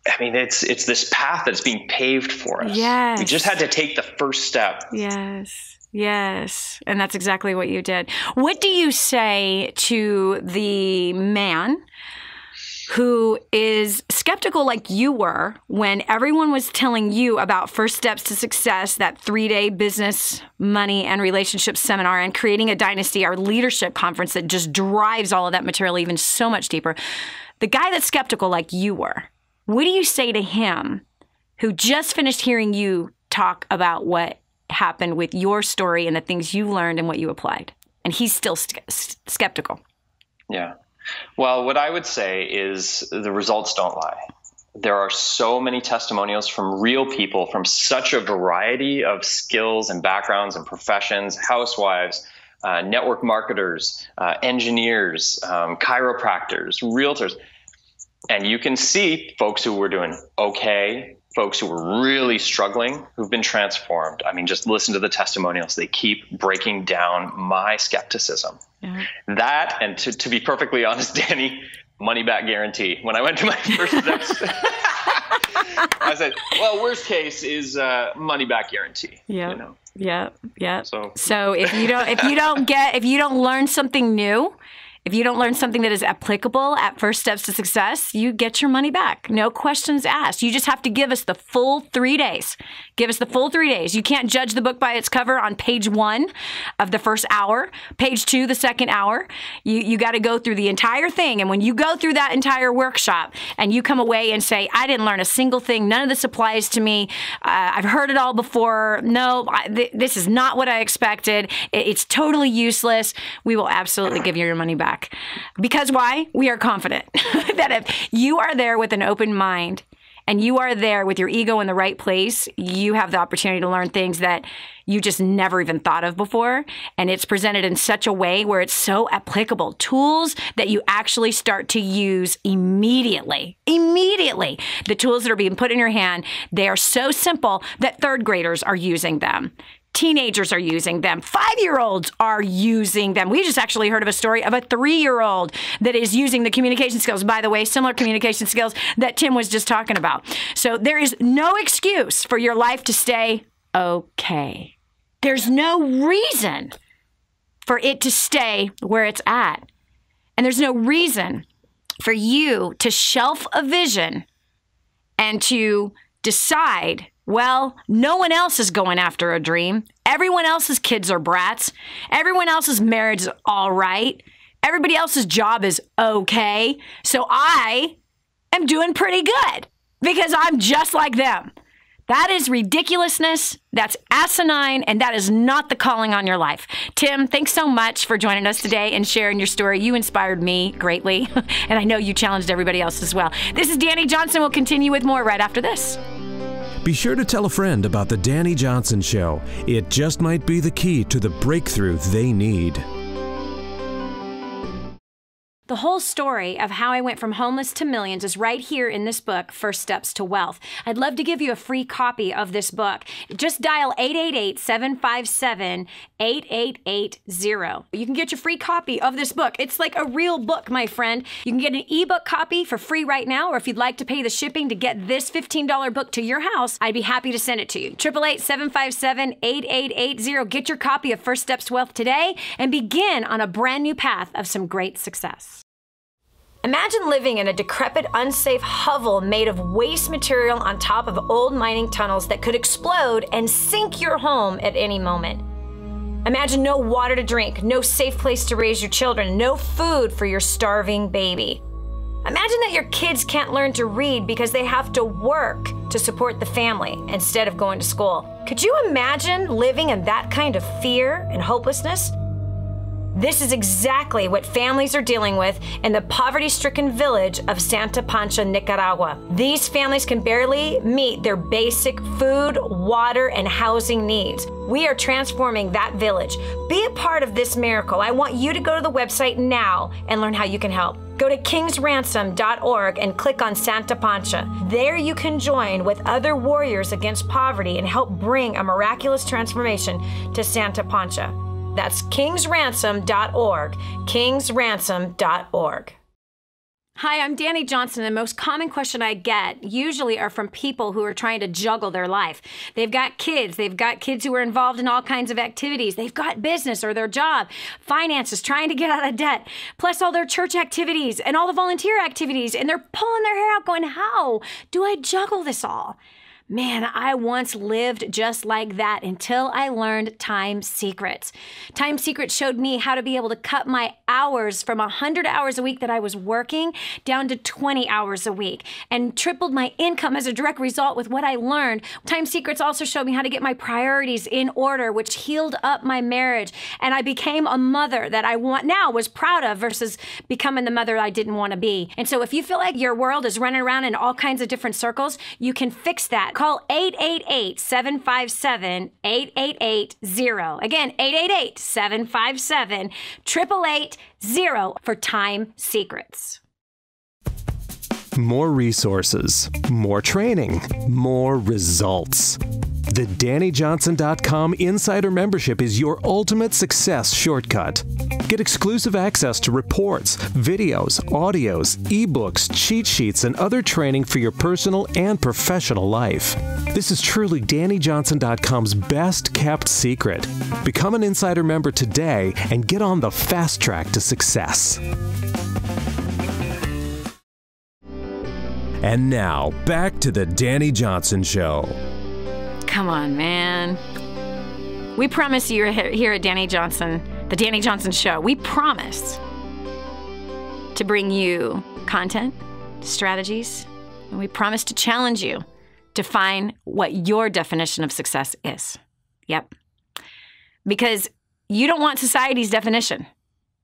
I mean, it's this path that's being paved for us. Yes. We just had to take the first step. Yes. Yes. And that's exactly what you did. What do you say to the man who is skeptical like you were when everyone was telling you about First Steps to Success, that 3-day business, money, and relationships seminar, and Creating a Dynasty, our leadership conference that just drives all of that material even so much deeper? The guy that's skeptical like you were, what do you say to him who just finished hearing you talk about what happened with your story and the things you learned and what you applied. And he's still skeptical. Yeah. Well, what I would say is the results don't lie. There are so many testimonials from real people from such a variety of skills and backgrounds and professions, housewives, network marketers, engineers, chiropractors, realtors. And you can see folks who were doing okay, folks who were really struggling, who've been transformed. I mean, just listen to the testimonials. They keep breaking down my skepticism. Mm-hmm. That, and to be perfectly honest, Dani, money back guarantee. When I went to my first steps, I said, well, worst case is money back guarantee. Yeah. You know? Yeah. So if you don't learn something new, if you don't learn something that is applicable at First Steps to Success, you get your money back. No questions asked. You just have to give us the full 3 days. Give us the full 3 days. You can't judge the book by its cover on page 1 of the first hour, page 2 the second hour. You got to go through the entire thing. And when you go through that entire workshop and you come away and say, I didn't learn a single thing, none of this applies to me, I've heard it all before, no, this is not what I expected, it's totally useless, we will absolutely give you your money back. Because why? We are confident that if you are there with an open mind and you are there with your ego in the right place, you have the opportunity to learn things that you just never even thought of before. And it's presented in such a way where it's so applicable. Tools that you actually start to use immediately. Immediately. The tools that are being put in your hand, they are so simple that third graders are using them. Teenagers are using them. 5-year-olds are using them. We just actually heard of a story of a 3-year-old that is using the communication skills. By the way, similar communication skills that Tim was just talking about. So there is no excuse for your life to stay okay. There's no reason for it to stay where it's at. And there's no reason for you to shelf a vision and to decide, well, no one else is going after a dream. Everyone else's kids are brats. Everyone else's marriage is all right. Everybody else's job is okay. So I am doing pretty good because I'm just like them. That is ridiculousness. That's asinine, and that is not the calling on your life. Tim, thanks so much for joining us today and sharing your story. You inspired me greatly, and I know you challenged everybody else as well. This is Dani Johnson. We'll continue with more right after this. Be sure to tell a friend about the Dani Johnson Show. It just might be the key to the breakthrough they need. The whole story of how I went from homeless to millions is right here in this book, First Steps to Wealth. I'd love to give you a free copy of this book. Just dial 888-757-8880. You can get your free copy of this book. It's like a real book, my friend. You can get an ebook copy for free right now, or if you'd like to pay the shipping to get this $15 book to your house, I'd be happy to send it to you. 888-757-8880. Get your copy of First Steps to Wealth today and begin on a brand new path of some great success. Imagine living in a decrepit, unsafe hovel made of waste material on top of old mining tunnels that could explode and sink your home at any moment. Imagine no water to drink, no safe place to raise your children, no food for your starving baby. Imagine that your kids can't learn to read because they have to work to support the family instead of going to school. Could you imagine living in that kind of fear and hopelessness? This is exactly what families are dealing with in the poverty-stricken village of Santa Pancha, Nicaragua. These families can barely meet their basic food, water, and housing needs. We are transforming that village. Be a part of this miracle. I want you to go to the website now and learn how you can help. Go to kingsransom.org and click on Santa Pancha. There you can join with other warriors against poverty and help bring a miraculous transformation to Santa Pancha. That's kingsransom.org, kingsransom.org. Hi, I'm Dani Johnson. The most common question I get usually are from people who are trying to juggle their life. They've got kids who are involved in all kinds of activities. They've got business or their job, finances, trying to get out of debt, plus all their church activities and all the volunteer activities, and they're pulling their hair out going, how do I juggle this all? Man, I once lived just like that until I learned Time Secrets. Time Secrets showed me how to be able to cut my hours from 100 hours a week that I was working down to 20 hours a week and tripled my income as a direct result with what I learned. Time Secrets also showed me how to get my priorities in order, which healed up my marriage. And I became a mother that I was proud of versus becoming the mother I didn't want to be. And so if you feel like your world is running around in all kinds of different circles, you can fix that. Call 888-757-8880. Again, 888-757-8880 for Time Secrets. More resources, more training, more results. The DaniJohnson.com Insider Membership is your ultimate success shortcut. Get exclusive access to reports, videos, audios, ebooks, cheat sheets, and other training for your personal and professional life. This is truly DaniJohnson.com's best kept secret. Become an Insider member today and get on the fast track to success. And now, back to the Dani Johnson Show. Come on, man. We promise you here at Dani Johnson, the Dani Johnson Show, we promise to bring you content, strategies, and we promise to challenge you to find what your definition of success is. Yep. Because you don't want society's definition.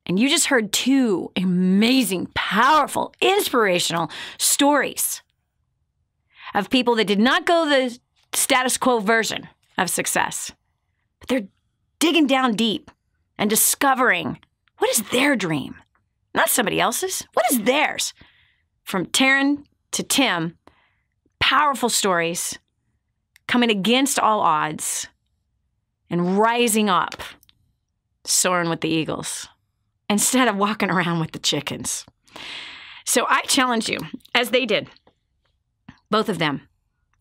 And you just heard two amazing, powerful, inspirational stories of people that did not go the status quo version of success. But they're digging down deep and discovering what is their dream, not somebody else's. What is theirs? From Taryn to Tim, powerful stories coming against all odds and rising up, soaring with the eagles, instead of walking around with the chickens. So I challenge you, as they did, both of them,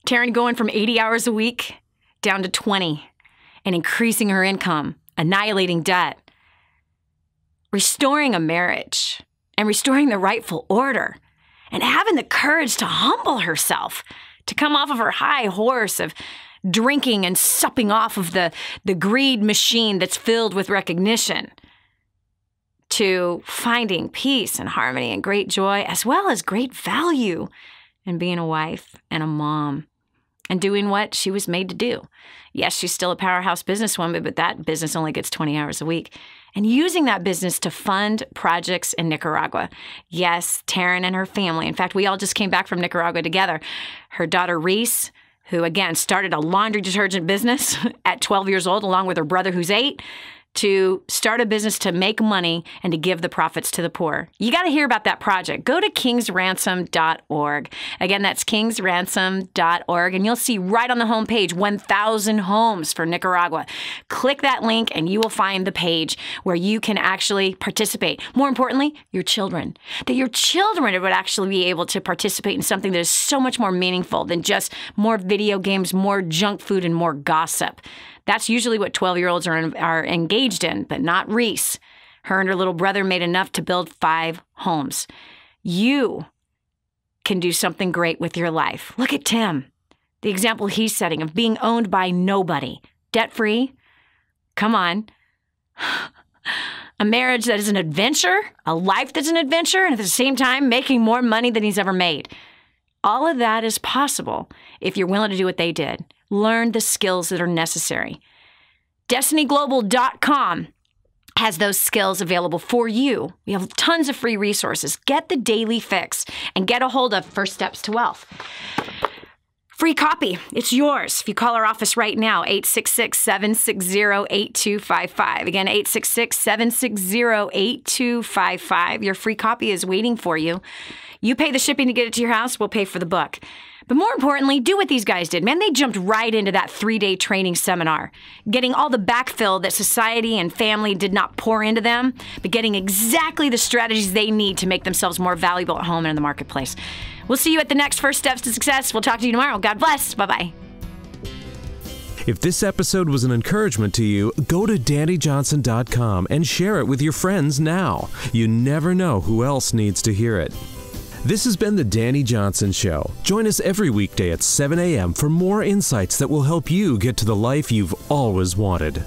Taryn going from 80 hours a week down to 20 and increasing her income, annihilating debt, restoring a marriage and restoring the rightful order, and having the courage to humble herself, to come off of her high horse of drinking and supping off of the greed machine that's filled with recognition, to finding peace and harmony and great joy, as well as great value in being a wife and a mom and doing what she was made to do. Yes, she's still a powerhouse businesswoman, but that business only gets 20 hours a week. And using that business to fund projects in Nicaragua. Yes, Taryn and her family. In fact, we all just came back from Nicaragua together. Her daughter, Reese, who, again, started a laundry detergent business at 12 years old, along with her brother, who's 8, to start a business to make money and to give the profits to the poor. You got to hear about that project. Go to kingsransom.org. Again, that's kingsransom.org, and you'll see right on the homepage 1,000 homes for Nicaragua. Click that link, and you will find the page where you can actually participate. More importantly, your children. That your children would actually be able to participate in something that is so much more meaningful than just more video games, more junk food, and more gossip. That's usually what 12-year-olds are engaged in, but not Reese. Her and her little brother made enough to build 5 homes. You can do something great with your life. Look at Tim, the example he's setting of being owned by nobody, debt-free. Come on. A marriage that is an adventure, a life that's an adventure, and at the same time making more money than he's ever made. All of that is possible if you're willing to do what they did. Learn the skills that are necessary. DestinyGlobal.com has those skills available for you. We have tons of free resources. Get the daily fix and get a hold of First Steps to Wealth. Free copy. It's yours. If you call our office right now, 866-760-8255. Again, 866-760-8255. Your free copy is waiting for you. You pay the shipping to get it to your house. We'll pay for the book. But more importantly, do what these guys did. Man, they jumped right into that 3-day training seminar, getting all the backfill that society and family did not pour into them, but getting exactly the strategies they need to make themselves more valuable at home and in the marketplace. We'll see you at the next First Steps to Success. We'll talk to you tomorrow. God bless. Bye-bye. If this episode was an encouragement to you, go to DaniJohnson.com and share it with your friends now. You never know who else needs to hear it. This has been the Dani Johnson Show. Join us every weekday at 7 a.m. for more insights that will help you get to the life you've always wanted.